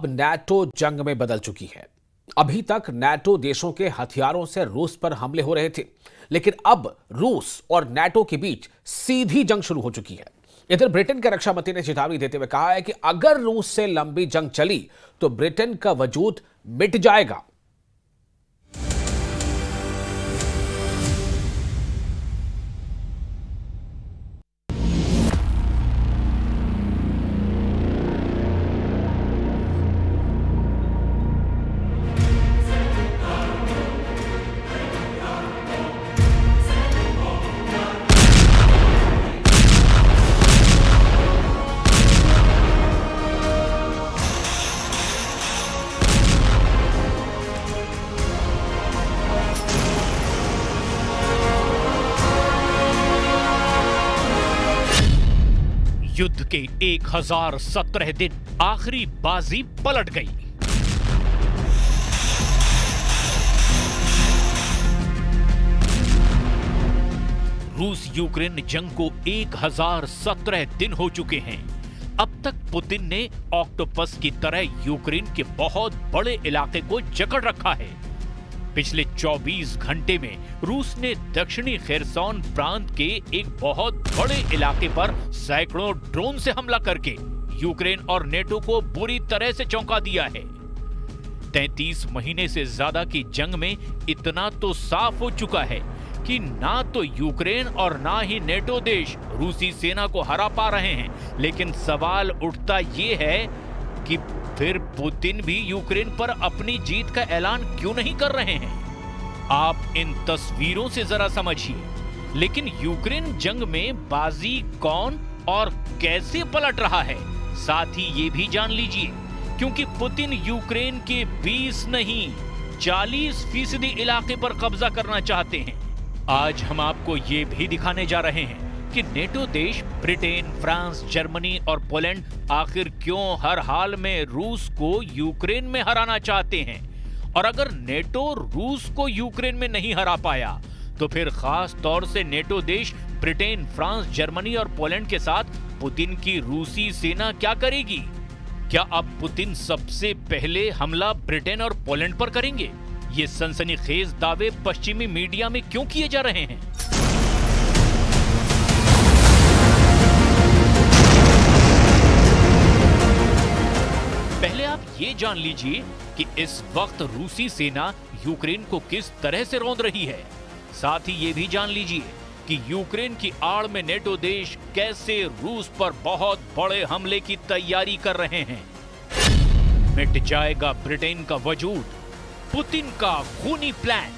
NATO जंग में बदल चुकी है। अभी तक नाटो देशों के हथियारों से रूस पर हमले हो रहे थे, लेकिन अब रूस और नाटो के बीच सीधी जंग शुरू हो चुकी है। इधर ब्रिटेन के रक्षा मंत्री ने चेतावनी देते हुए कहा है कि अगर रूस से लंबी जंग चली तो ब्रिटेन का वजूद मिट जाएगा। युद्ध के 1017 दिन आखिरी बाजी पलट गई। रूस यूक्रेन जंग को 1017 दिन हो चुके हैं। अब तक पुतिन ने ऑक्टोपस की तरह यूक्रेन के बहुत बड़े इलाके को जकड़ रखा है। पिछले 24 घंटे में रूस ने दक्षिणी खेरसोन प्रांत के एक बहुत बड़े इलाके पर सैकड़ों ड्रोन से हमला करके यूक्रेन और नेटो को बुरी तरह से चौंका दिया है। 33 महीने से ज्यादा की जंग में इतना तो साफ हो चुका है कि ना तो यूक्रेन और ना ही नेटो देश रूसी सेना को हरा पा रहे हैं। लेकिन सवाल उठता ये है कि फिर पुतिन भी यूक्रेन पर अपनी जीत का ऐलान क्यों नहीं कर रहे हैं? आप इन तस्वीरों से जरा समझिए। लेकिन यूक्रेन जंग में बाजी कौन और कैसे पलट रहा है, साथ ही ये भी जान लीजिए, क्योंकि पुतिन यूक्रेन के 20 नहीं 40% इलाके पर कब्जा करना चाहते हैं। आज हम आपको ये भी दिखाने जा रहे हैं कि नेटो देश ब्रिटेन, फ्रांस, जर्मनी और पोलैंड आखिर क्यों हर हाल में रूस को यूक्रेन में हराना चाहते हैं। और अगर नेटो रूस को यूक्रेन में नहीं हरा पाया तो फिर खास तौर से नेटो देश ब्रिटेन, फ्रांस, जर्मनी और पोलैंड के साथ पुतिन की रूसी सेना क्या करेगी? क्या अब पुतिन सबसे पहले हमला ब्रिटेन और पोलैंड पर करेंगे? ये सनसनीखेज दावे पश्चिमी मीडिया में क्यों किए जा रहे हैं? पहले आप ये जान लीजिए कि इस वक्त रूसी सेना यूक्रेन को किस तरह से रौंद रही है। साथ ही ये भी जान लीजिए कि यूक्रेन की आड़ में नेटो देश कैसे रूस पर बहुत बड़े हमले की तैयारी कर रहे हैं। मिट जाएगा ब्रिटेन का वजूद, पुतिन का खूनी प्लान।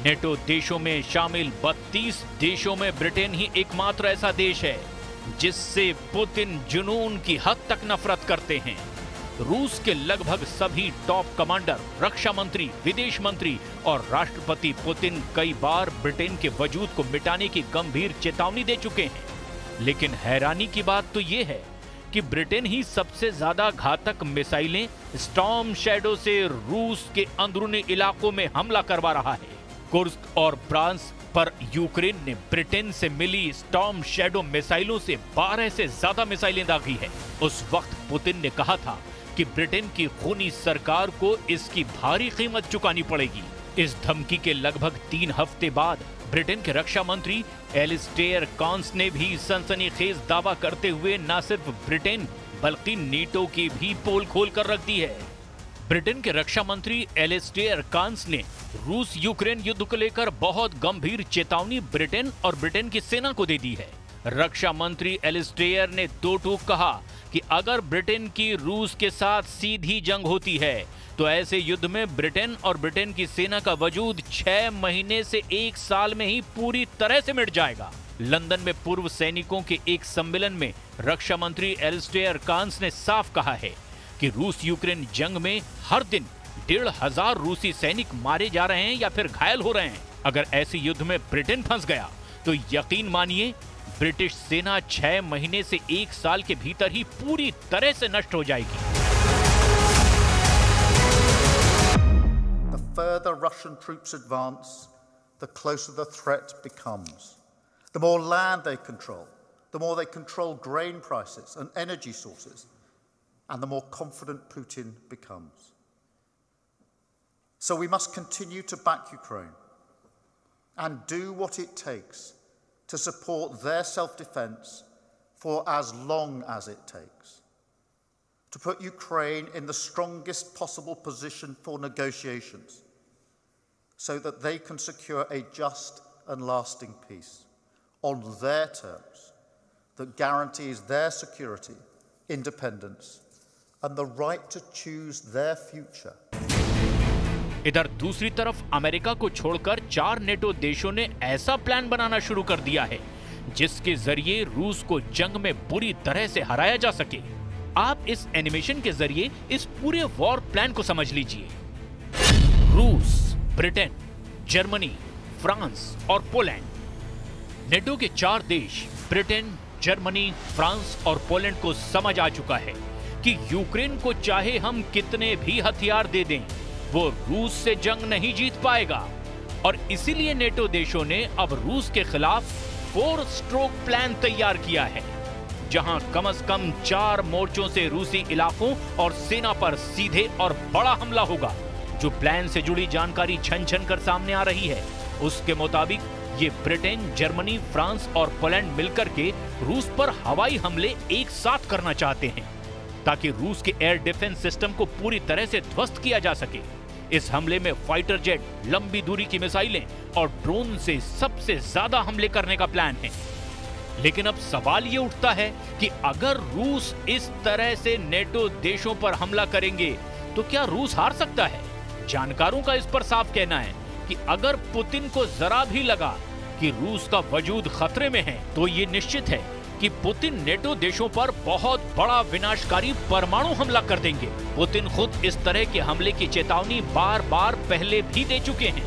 नेटो देशों में शामिल 32 देशों में ब्रिटेन ही एकमात्र ऐसा देश है जिससे पुतिन जुनून की हद तक नफरत करते हैं। रूस के लगभग सभी टॉप कमांडर, रक्षा मंत्री, विदेश मंत्री और राष्ट्रपति पुतिन कई बार ब्रिटेन के वजूद को मिटाने की गंभीर चेतावनी दे चुके हैं। लेकिन हैरानी की बात तो यह है कि ब्रिटेन ही सबसे ज्यादा घातक मिसाइलें स्टॉर्म शैडो से रूस के अंदरूनी इलाकों में हमला करवा रहा है। कुर्स्क और ब्रांस पर यूक्रेन ने ब्रिटेन से मिली स्टॉर्म शैडो मिसाइलों से 12 से ज्यादा मिसाइलें दागी है। उस वक्त पुतिन ने कहा था कि ब्रिटेन की खूनी सरकार को इसकी भारी कीमत चुकानी पड़ेगी। इस धमकी के लगभग 3 हफ्ते बाद ब्रिटेन के रक्षा मंत्री एलिस्टेयर कॉन्स ने भी सनसनीखेज दावा करते हुए न सिर्फ ब्रिटेन बल्कि नेटो की भी पोल खोल कर रख दी है। ब्रिटेन के रक्षा मंत्री एलिस्टेयर कॉन्स ने रूस यूक्रेन युद्ध को लेकर बहुत गंभीर चेतावनी ब्रिटेन और ब्रिटेन की सेना को दे दी है। रक्षा मंत्री एलिस्टेयर ने दो टूक कहा कि अगर ब्रिटेन की रूस के साथ सीधी जंग होती है तो ऐसे युद्ध में ब्रिटेन और ब्रिटेन की सेना का वजूद 6 महीने से 1 साल में ही पूरी तरह से मिट जाएगा। लंदन में पूर्व सैनिकों के एक सम्मेलन में रक्षा मंत्री एलिस्टेयर कॉन्स ने साफ कहा है कि रूस यूक्रेन जंग में हर दिन 1,500 रूसी सैनिक मारे जा रहे हैं या फिर घायल हो रहे हैं। अगर ऐसे युद्ध में ब्रिटेन फंस गया तो यकीन मानिए ब्रिटिश सेना 6 महीने से 1 साल के भीतर ही पूरी तरह से नष्ट हो जाएगी। The further Russian troops advance, the closer the threat becomes. The more land they control, the more they control grain prices and energy sources. and the more confident Putin becomes. So we must continue to back Ukraine and do what it takes to support their self-defense for as long as it takes, to put Ukraine in the strongest possible position for negotiations so that they can secure a just and lasting peace on their terms that guarantees their security, independence, and the right to choose their future. इधर दूसरी तरफ America को छोड़कर 4 NATO देशों ने ऐसा plan बनाना शुरू कर दिया है जिसके जरिए रूस को जंग में बुरी तरह से हराया जा सके। आप इस एनिमेशन के जरिए इस पूरे वॉर प्लान को समझ लीजिए। रूस, ब्रिटेन, जर्मनी, फ्रांस और पोलैंड। नेटो के 4 देश ब्रिटेन, जर्मनी, फ्रांस और पोलैंड को समझ आ चुका है कि यूक्रेन को चाहे हम कितने भी हथियार दे दें, वो रूस से जंग नहीं जीत पाएगा और इसीलिए नेटो देशों ने अब रूस के खिलाफ 4 स्ट्रोक प्लान तैयार किया है, जहां कम से कम 4 मोर्चों से रूसी इलाकों और सेना पर सीधे और बड़ा हमला होगा। जो प्लान से जुड़ी जानकारी छन छन कर सामने आ रही है, उसके मुताबिक ये ब्रिटेन, जर्मनी, फ्रांस और पोलैंड मिलकर के रूस पर हवाई हमले एक साथ करना चाहते हैं ताकि रूस के एयर डिफेंस सिस्टम को पूरी तरह से ध्वस्त किया जा सके। इस हमले में फाइटर जेट, लंबी दूरी की मिसाइलें और ड्रोन से सबसे ज्यादा हमले करने का प्लान है। लेकिन अब सवाल ये उठता है कि अगर रूस इस तरह से नेटो देशों पर हमला करेंगे तो क्या रूस हार सकता है? जानकारों का इस पर साफ कहना है कि अगर पुतिन को जरा भी लगा कि रूस का वजूद खतरे में है तो ये निश्चित है कि पुतिन नेटो देशों पर बहुत बड़ा विनाशकारी परमाणु हमला कर देंगे। पुतिन खुद इस तरह के हमले की चेतावनी बार-बार पहले भी दे चुके हैं।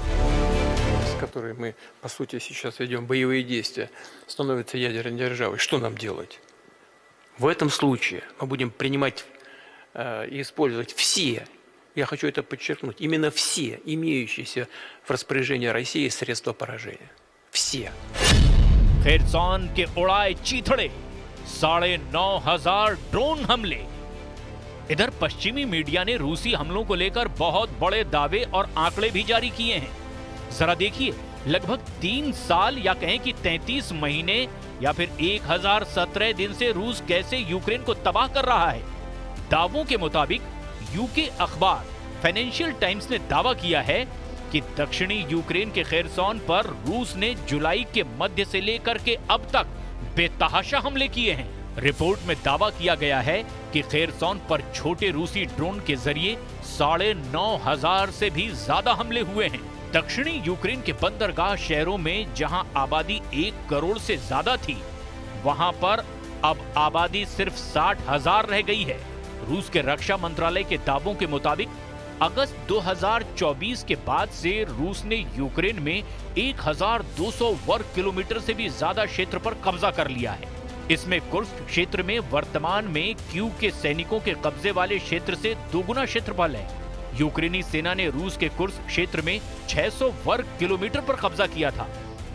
С которой мы, по сути, сейчас ведем боевые действия, становится ядерной державой. Что нам делать? В этом случае мы будем принимать и использовать все, я хочу это подчеркнуть, именно все имеющиеся в распоряжении России средства поражения. Все. खेरसॉन के उड़ाए चीथड़े, 9,500 ड्रोन हमले। इधर पश्चिमी मीडिया ने रूसी हमलों को लेकर बहुत बड़े दावे और आंकड़े भी जारी किए हैं। जरा देखिए, लगभग 3 साल या कहें कि 33 महीने या फिर 1017 दिन से रूस कैसे यूक्रेन को तबाह कर रहा है। दावों के मुताबिक यूके अखबार फाइनेंशियल टाइम्स ने दावा किया है कि दक्षिणी यूक्रेन के खेरसॉन पर रूस ने जुलाई के मध्य से लेकर के अब तक बेतहाशा हमले किए हैं। रिपोर्ट में दावा किया गया है कि खेरसॉन पर छोटे रूसी ड्रोन के जरिए 9,500 से भी ज्यादा हमले हुए हैं। दक्षिणी यूक्रेन के बंदरगाह शहरों में जहां आबादी 1 करोड़ से ज्यादा थी, वहां पर अब आबादी सिर्फ 60,000 रह गई है। रूस के रक्षा मंत्रालय के दावों के मुताबिक अगस्त 2024 के बाद से रूस ने यूक्रेन में 1,200 वर्ग किलोमीटर से भी ज्यादा क्षेत्र पर कब्जा कर लिया है। इसमें कुर्स्क क्षेत्र में वर्तमान में कीव के सैनिकों के कब्जे वाले क्षेत्र से दोगुना क्षेत्रफल है। यूक्रेनी सेना ने रूस के कुर्स्क क्षेत्र में 600 वर्ग किलोमीटर पर कब्जा किया था,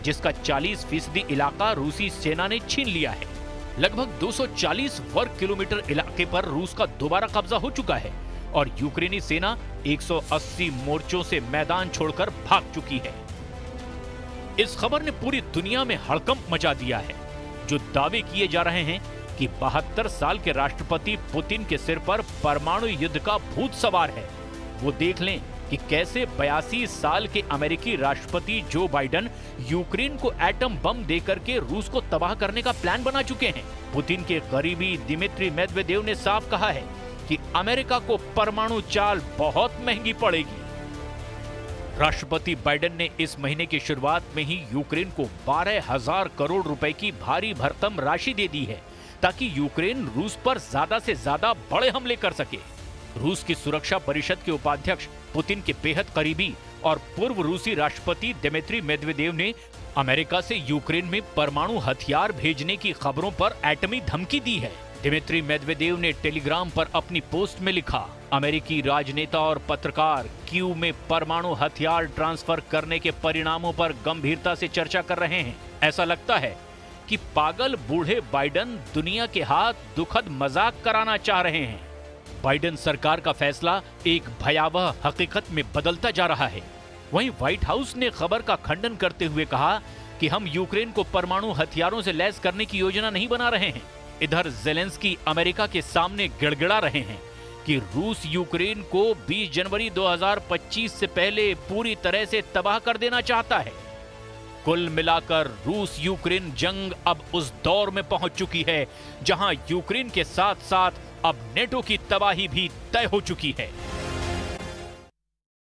जिसका 40% इलाका रूसी सेना ने छीन लिया है। लगभग 240 वर्ग किलोमीटर इलाके पर रूस का दोबारा कब्जा हो चुका है और यूक्रेनी सेना 180 मोर्चों से मैदान छोड़कर भाग चुकी है। इस खबर ने पूरी दुनिया में हड़कंप मचा दिया है। जो दावे किए जा रहे हैं कि 72 साल के राष्ट्रपति पुतिन के सिर पर परमाणु युद्ध का भूत सवार है, वो देख लें कि कैसे 82 साल के अमेरिकी राष्ट्रपति जो बाइडेन यूक्रेन को एटम बम देकर के रूस को तबाह करने का प्लान बना चुके हैं। पुतिन के करीबी दिमित्री मेदवेदेव ने साफ कहा है कि अमेरिका को परमाणु चाल बहुत महंगी पड़ेगी। राष्ट्रपति बाइडेन ने इस महीने की शुरुआत में ही यूक्रेन को 12,000 करोड़ रुपए की भारी भरकम राशि दे दी है ताकि यूक्रेन रूस पर ज्यादा से ज्यादा बड़े हमले कर सके। रूस की सुरक्षा परिषद के उपाध्यक्ष, पुतिन के बेहद करीबी और पूर्व रूसी राष्ट्रपति दिमित्री मेदवेदेव ने अमेरिका से यूक्रेन में परमाणु हथियार भेजने की खबरों पर एटमी धमकी दी है। दिमित्री मेदवेदेव ने टेलीग्राम पर अपनी पोस्ट में लिखा, अमेरिकी राजनेता और पत्रकार कीव में परमाणु हथियार ट्रांसफर करने के परिणामों पर गंभीरता से चर्चा कर रहे हैं। ऐसा लगता है कि पागल बूढ़े बाइडेन दुनिया के हाथ दुखद मजाक कराना चाह रहे हैं। बाइडेन सरकार का फैसला एक भयावह हकीकत में बदलता जा रहा है। वहीं व्हाइट हाउस ने खबर का खंडन करते हुए कहा कि हम यूक्रेन को परमाणु हथियारों से लैस करने की योजना नहीं बना रहे हैं। इधर ज़ेलेंस्की अमेरिका के सामने गिड़गिड़ा रहे हैं कि रूस यूक्रेन को 20 जनवरी 2025 से पहले पूरी तरह से तबाह कर देना चाहता है। कुल मिलाकर रूस यूक्रेन जंग अब उस दौर में पहुंच चुकी है जहां यूक्रेन के साथ साथ अब नेटो की तबाही भी तय हो चुकी है।